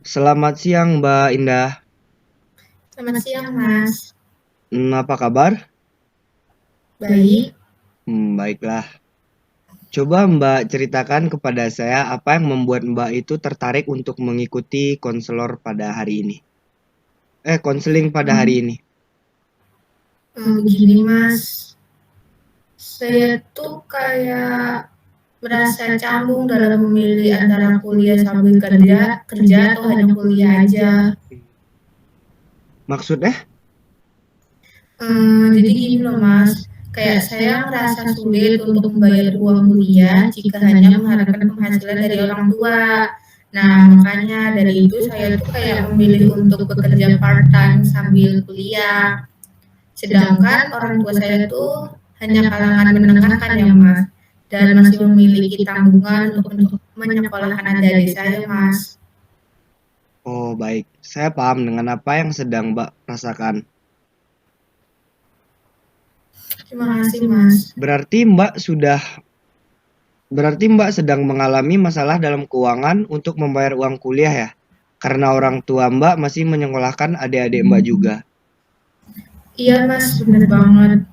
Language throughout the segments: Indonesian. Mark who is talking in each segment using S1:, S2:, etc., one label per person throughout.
S1: Selamat siang Mbak Indah.
S2: Selamat siang, Mas.
S1: Apa kabar?
S2: Baik.
S1: Baiklah. Coba Mbak ceritakan kepada saya apa yang membuat Mbak itu tertarik untuk mengikuti konselor pada hari ini. Konseling pada hari
S2: Hmm,
S1: ini.
S2: Begini, Mas. Saya tuh kayak merasa canggung dalam memilih antara kuliah sambil kerja atau hanya kuliah aja.
S1: Maksudnya?
S2: Jadi gini loh, Mas. Kayak saya ngerasa sulit untuk membayar uang kuliah jika hanya mengharapkan penghasilan dari orang tua. Nah, makanya dari itu saya tuh kayak memilih untuk bekerja part-time sambil kuliah. Sedangkan orang tua saya tuh hanya kalangan menengah kan ya Mas, dan masih memiliki tanggungan untuk menyekolahkan adik-adik saya Mas.
S1: Oh baik, saya paham dengan apa yang sedang Mbak rasakan.
S2: Terima kasih Mas.
S1: Berarti Mbak sudah, berarti Mbak sedang mengalami masalah dalam keuangan untuk membayar uang kuliah ya? Karena orang tua Mbak masih menyekolahkan adik-adik Mbak juga.
S2: Iya Mas, bener banget.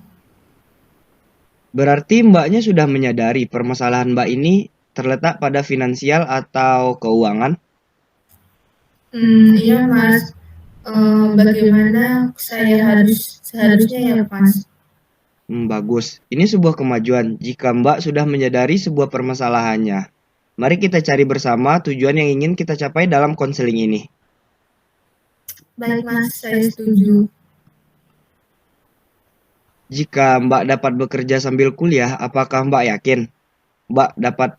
S1: Berarti Mbaknya sudah menyadari permasalahan Mbak ini terletak pada finansial atau keuangan?
S2: Iya Mas. Bagaimana saya seharusnya ya Mas?
S1: Bagus. Ini sebuah kemajuan jika Mbak sudah menyadari sebuah permasalahannya. Mari kita cari bersama tujuan yang ingin kita capai dalam konseling ini.
S2: Baik Mas, saya setuju.
S1: Jika Mbak dapat bekerja sambil kuliah, apakah Mbak yakin Mbak dapat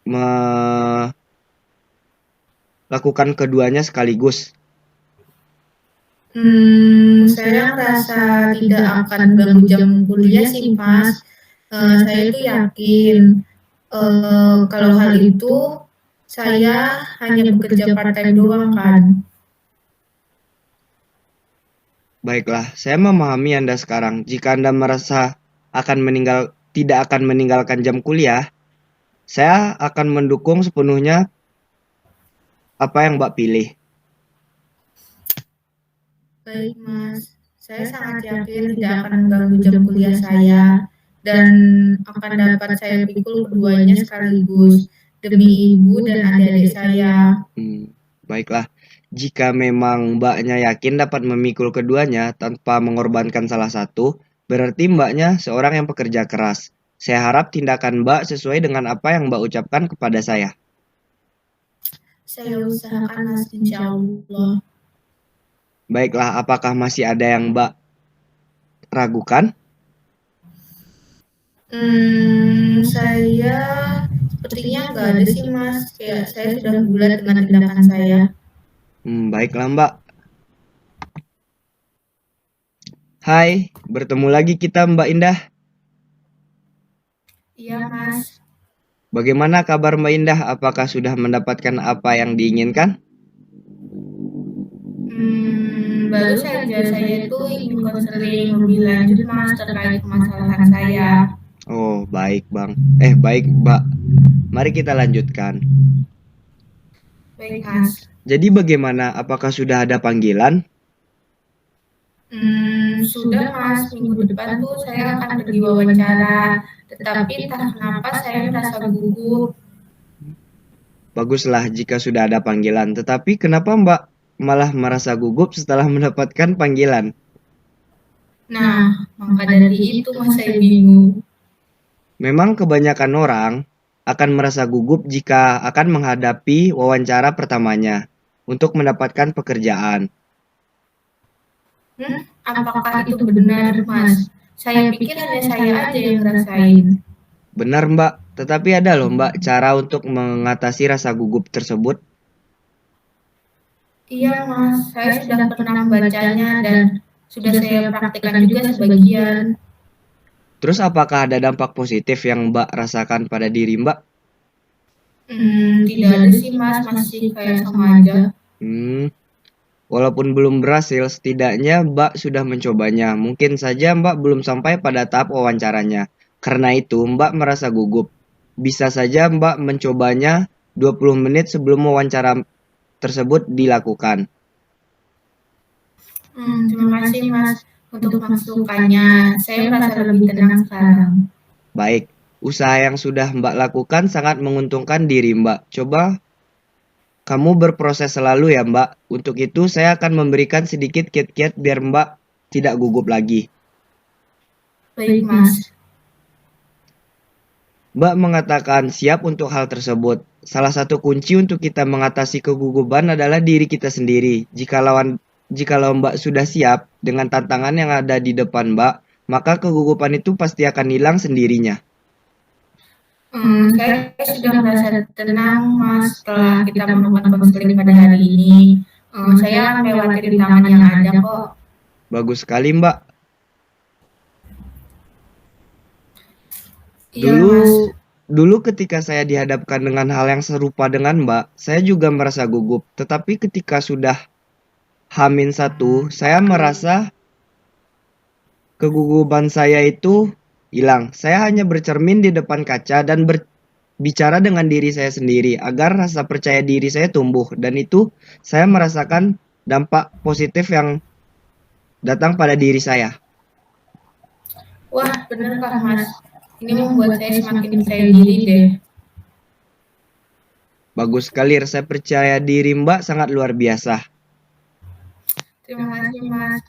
S1: melakukan keduanya sekaligus?
S2: Saya merasa tidak akan ganggu jam kuliah sih Mas. Saya itu yakin kalau hal itu saya hanya bekerja part-time doang kan.
S1: Baiklah, saya memahami Anda sekarang. Jika Anda merasa tidak akan meninggalkan jam kuliah, saya akan mendukung sepenuhnya apa yang Mbak pilih.
S2: Baik Mas, saya sangat yakin tidak akan mengganggu jam kuliah saya dan akan dapat saya pikul keduanya sekaligus demi ibu dan adik-adik saya.
S1: Baiklah. Jika memang Mbaknya yakin dapat memikul keduanya tanpa mengorbankan salah satu, berarti Mbaknya seorang yang pekerja keras. Saya harap tindakan Mbak sesuai dengan apa yang Mbak ucapkan kepada saya.
S2: Saya usahakan Mas, insya Allah.
S1: Baiklah, apakah masih ada yang Mbak ragukan?
S2: Saya sepertinya nggak ada sih Mas, kayak saya sudah bulat dengan tindakan saya.
S1: Baiklah Mbak. Hai, bertemu lagi kita Mbak Indah.
S2: Iya Mas.
S1: Bagaimana kabar Mbak Indah? Apakah sudah mendapatkan apa yang diinginkan?
S2: Baru saja saya itu ingin konseling lebih lanjut Mas terkait permasalahan saya.
S1: Oh, baik Bang. Baik Mbak. Mari kita lanjutkan.
S2: Baik Mas.
S1: Jadi bagaimana? Apakah sudah ada panggilan?
S2: Sudah Mas, minggu depan tuh saya akan pergi wawancara, tetapi entah kenapa saya merasa gugup.
S1: Baguslah jika sudah ada panggilan. Tetapi kenapa Mbak malah merasa gugup setelah mendapatkan panggilan?
S2: Nah, maka dari itu Mas saya bingung.
S1: Memang kebanyakan orang akan merasa gugup jika akan menghadapi wawancara pertamanya untuk mendapatkan pekerjaan.
S2: Apakah itu benar Mas? Saya pikir hanya saya aja yang ngerasain.
S1: Benar Mbak, tetapi ada loh Mbak cara untuk mengatasi rasa gugup tersebut.
S2: Iya Mas, saya sudah pernah membacanya dan sudah saya praktikkan juga sebagian.
S1: Terus apakah ada dampak positif yang Mbak rasakan pada diri Mbak?
S2: Tidak ada sih Mas, masih kayak sama aja.
S1: Walaupun belum berhasil, setidaknya Mbak sudah mencobanya. Mungkin saja Mbak belum sampai pada tahap wawancaranya. Karena itu Mbak merasa gugup. Bisa saja Mbak mencobanya 20 menit sebelum wawancara tersebut dilakukan.
S2: Terima kasih Mas untuk masukannya. Saya merasa lebih tenang sekarang.
S1: Baik, usaha yang sudah Mbak lakukan sangat menguntungkan diri Mbak. Coba kamu berproses selalu ya Mbak. Untuk itu saya akan memberikan sedikit kiat-kiat biar Mbak tidak gugup lagi.
S2: Baik Mas.
S1: Mbak mengatakan siap untuk hal tersebut. Salah satu kunci untuk kita mengatasi kegugupan adalah diri kita sendiri. Jikalau Mbak sudah siap dengan tantangan yang ada di depan Mbak, maka kegugupan itu pasti akan hilang sendirinya.
S2: Saya sudah merasa tenang Mas setelah kita melakukan konseling pada hari ini. Saya melewati rintangan yang ada kok.
S1: Bagus sekali Mbak.
S2: Iya
S1: Dulu
S2: Mas.
S1: dulu ketika saya dihadapkan dengan hal yang serupa dengan Mbak, saya juga merasa gugup. Tetapi ketika sudah H-1, saya merasa kegugupan saya itu hilang. Saya hanya bercermin di depan kaca dan berbicara dengan diri saya sendiri agar rasa percaya diri saya tumbuh, dan itu saya merasakan dampak positif yang datang pada diri saya.
S2: Wah, benarkah Mas? Ini membuat saya semakin percaya diri deh.
S1: Bagus sekali, rasa percaya diri Mbak sangat luar biasa.
S2: Terima kasih Mas.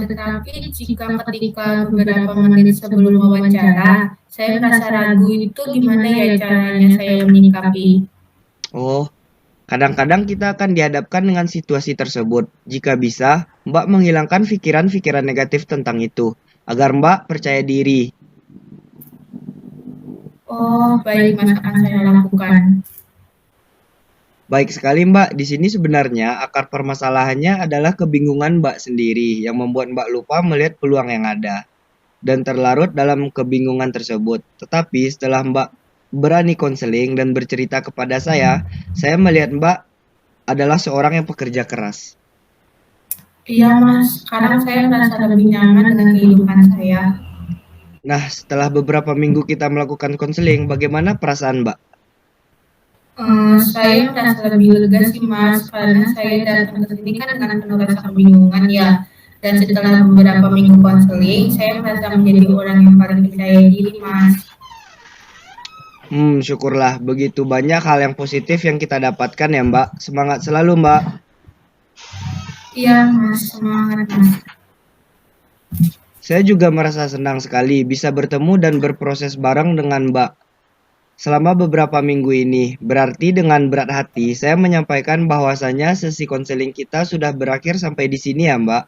S2: Tetapi jika ketika beberapa menit sebelum wawancara, saya merasa ragu itu gimana ya caranya saya menyikapi?
S1: Oh, kadang-kadang kita akan dihadapkan dengan situasi tersebut. Jika bisa, Mbak menghilangkan pikiran-pikiran negatif tentang itu, agar Mbak percaya diri.
S2: Oh, baik Mas, akan saya lakukan.
S1: Baik sekali Mbak, di sini sebenarnya akar permasalahannya adalah kebingungan Mbak sendiri yang membuat Mbak lupa melihat peluang yang ada dan terlarut dalam kebingungan tersebut. Tetapi setelah Mbak berani konseling dan bercerita kepada saya melihat Mbak adalah seorang yang pekerja keras.
S2: Iya Mas, sekarang saya merasa lebih nyaman dengan kehidupan saya.
S1: Nah, setelah beberapa minggu kita melakukan konseling, bagaimana perasaan Mbak?
S2: Saya merasa lebih lega sih Mas, karena saya datang ke sini kan dengan penuh rasa kebingungan ya. Dan setelah beberapa minggu konseling, saya merasa menjadi orang yang paling percaya diri Mas.
S1: Syukurlah begitu banyak hal yang positif yang kita dapatkan ya Mbak. Semangat selalu Mbak.
S2: Iya Mas, semangat Mas.
S1: Saya juga merasa senang sekali bisa bertemu dan berproses bareng dengan Mbak selama beberapa minggu ini. Berarti dengan berat hati, saya menyampaikan bahwasanya sesi konseling kita sudah berakhir sampai di sini ya Mbak.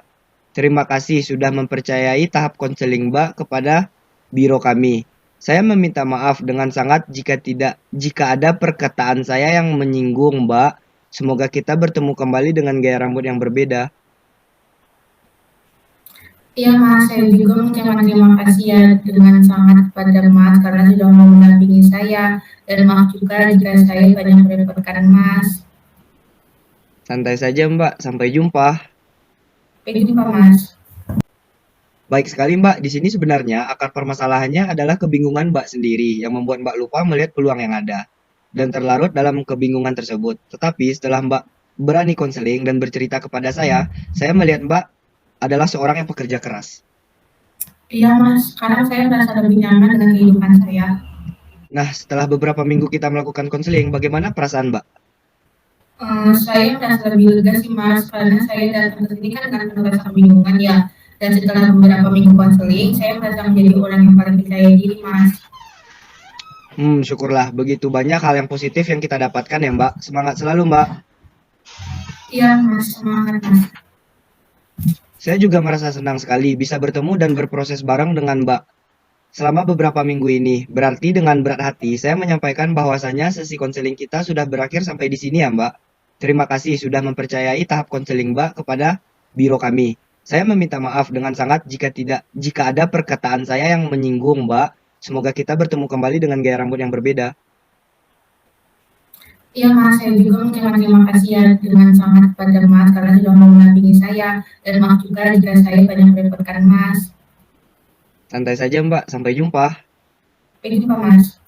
S1: Terima kasih sudah mempercayai tahap konseling Mbak kepada biro kami. Saya meminta maaf dengan sangat jika ada perkataan saya yang menyinggung Mbak. Semoga kita bertemu kembali dengan gaya rambut yang berbeda.
S2: Iya Mas, saya juga mengucapkan terima kasih ya dengan sangat kepada Mas karena sudah mau mendampingi saya. Dan maaf juga jika saya banyak merepotkan Mas.
S1: Santai saja Mbak, sampai jumpa.
S2: Sampai jumpa Mas.
S1: Baik sekali Mbak, di sini sebenarnya akar permasalahannya adalah kebingungan Mbak sendiri yang membuat Mbak lupa melihat peluang yang ada dan terlarut dalam kebingungan tersebut. Tetapi setelah Mbak berani konseling dan bercerita kepada saya melihat Mbak adalah seorang yang pekerja keras.
S2: Iya Mas, sekarang saya merasa lebih nyaman dengan kehidupan saya.
S1: Nah, setelah beberapa minggu kita melakukan konseling, bagaimana perasaan Mbak?
S2: Saya merasa lebih lega sih Mas, karena saya datang ke sini kan dengan penuh rasa kebingungan ya. Dan setelah beberapa minggu konseling, saya merasa menjadi orang yang paling percaya diri Mas.
S1: Syukurlah begitu banyak hal yang positif yang kita dapatkan ya Mbak. Semangat selalu Mbak.
S2: Iya Mas, semangat Mas.
S1: Saya juga merasa senang sekali bisa bertemu dan berproses bareng dengan Mbak selama beberapa minggu ini. Berarti dengan berat hati, saya menyampaikan bahwasanya sesi konseling kita sudah berakhir sampai di sini ya Mbak. Terima kasih sudah mempercayai tahap konseling Mbak kepada biro kami. Saya meminta maaf dengan sangat jika ada perkataan saya yang menyinggung Mbak. Semoga kita bertemu kembali dengan gaya rambut yang berbeda.
S2: Iya Mas, saya juga mengucapkan terima kasih ya dengan sangat kepada Mas karena sudah mau mendampingi saya. Dan maaf juga jika saya banyak merepotkan Mas.
S1: Santai saja Mbak, sampai jumpa.
S2: Sampai jumpa Mas.